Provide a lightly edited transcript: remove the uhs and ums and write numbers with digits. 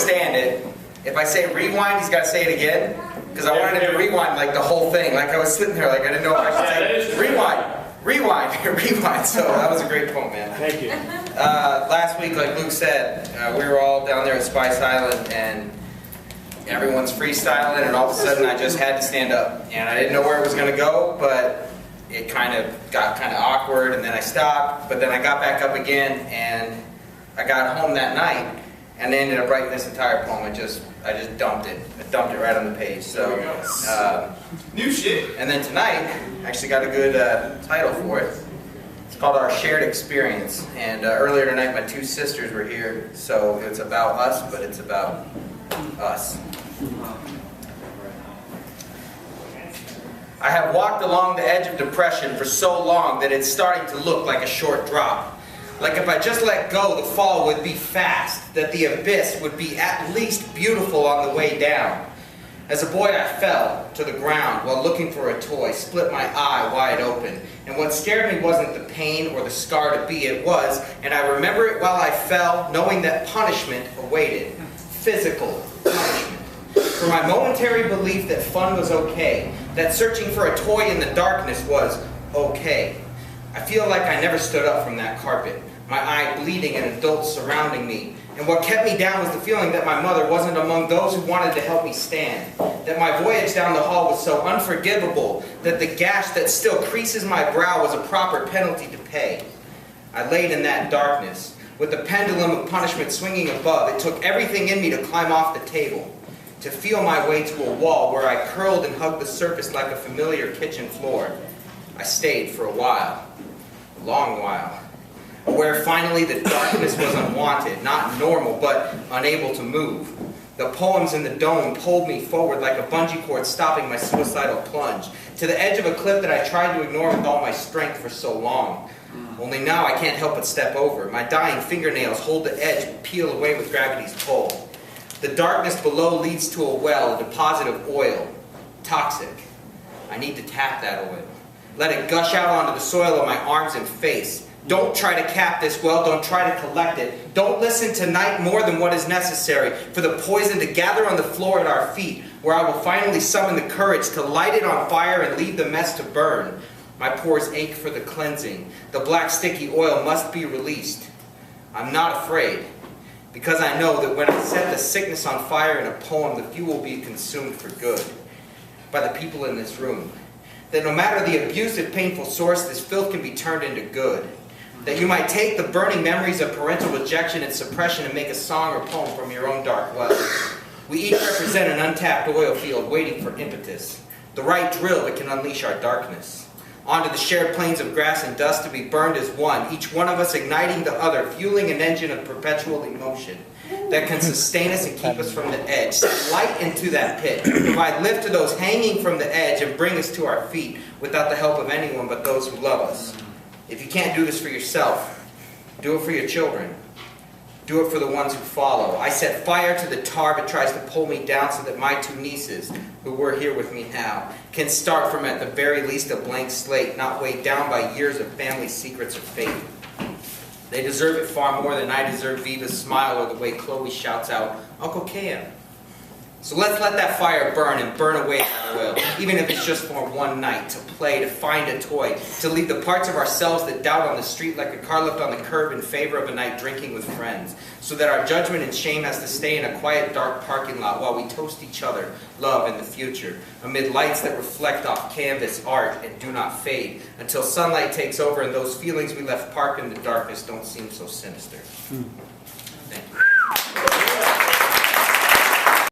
understand it. If I say rewind, he's got to say it again. Because I wanted him to rewind like the whole thing. Like I was sitting there, like I didn't know if I should say rewind, rewind, rewind. So that was a great poem, man. Thank you. Last week, like Luke said, we were all down there at Spice Island, and everyone's freestyling, and all of a sudden I just had to stand up. And I didn't know where it was going to go, but it kind of got kind of awkward, and then I stopped, but then I got back up again, and I got home that night, and I ended up writing this entire poem. I just dumped it. I dumped it right on the page. So new shit. And then tonight, I actually got a good title for it. It's called Our Shared Experience. And earlier tonight, my two sisters were here, so it's about us, but it's about us. I have walked along the edge of depression for so long that it's starting to look like a short drop. Like if I just let go, the fall would be fast, that the abyss would be at least beautiful on the way down. As a boy, I fell to the ground while looking for a toy, split my eye wide open. And what scared me wasn't the pain or the scar to be, it was, and I remember it while I fell, knowing that punishment awaited. Physical punishment. For my momentary belief that fun was okay, that searching for a toy in the darkness was okay. I feel like I never stood up from that carpet, my eye bleeding and adults surrounding me. And what kept me down was the feeling that my mother wasn't among those who wanted to help me stand. That my voyage down the hall was so unforgivable that the gash that still creases my brow was a proper penalty to pay. I laid in that darkness, with the pendulum of punishment swinging above. It took everything in me to climb off the table, to feel my way to a wall where I curled and hugged the surface like a familiar kitchen floor. I stayed for a while, a long while, where finally the darkness was unwanted, not normal, but unable to move. The poems in the dome pulled me forward like a bungee cord stopping my suicidal plunge, to the edge of a cliff that I tried to ignore with all my strength for so long. Only now I can't help but step over. My dying fingernails hold the edge and peel away with gravity's pull. The darkness below leads to a well, a deposit of oil. Toxic. I need to tap that oil. Let it gush out onto the soil of my arms and face. Don't try to cap this well, don't try to collect it. Don't listen tonight more than what is necessary for the poison to gather on the floor at our feet, where I will finally summon the courage to light it on fire and leave the mess to burn. My pores ache for the cleansing. The black sticky oil must be released. I'm not afraid, because I know that when I set the sickness on fire in a poem, the fuel will be consumed for good by the people in this room. That no matter the abusive, painful source, this filth can be turned into good. That you might take the burning memories of parental rejection and suppression and make a song or poem from your own dark well. We each represent an untapped oil field waiting for impetus, the right drill that can unleash our darkness. Onto the shared plains of grass and dust to be burned as one, each one of us igniting the other, fueling an engine of perpetual emotion that can sustain us and keep us from the edge, set light into that pit, provide lift to those hanging from the edge, and bring us to our feet without the help of anyone but those who love us. If you can't do this for yourself, do it for your children. Do it for the ones who follow. I set fire to the tar that tries to pull me down so that my two nieces, who were here with me now, can start from at the very least a blank slate, not weighed down by years of family secrets or fate. They deserve it far more than I deserve Viva's smile or the way Chloe shouts out, Uncle Cam. So let's let that fire burn and burn away that oil, even if it's just for one night, to play, to find a toy, to leave the parts of ourselves that doubt on the street like a car left on the curb in favor of a night drinking with friends, so that our judgment and shame has to stay in a quiet, dark parking lot while we toast each other, love, and the future, amid lights that reflect off canvas art and do not fade, until sunlight takes over and those feelings we left parked in the darkness don't seem so sinister. Thank you.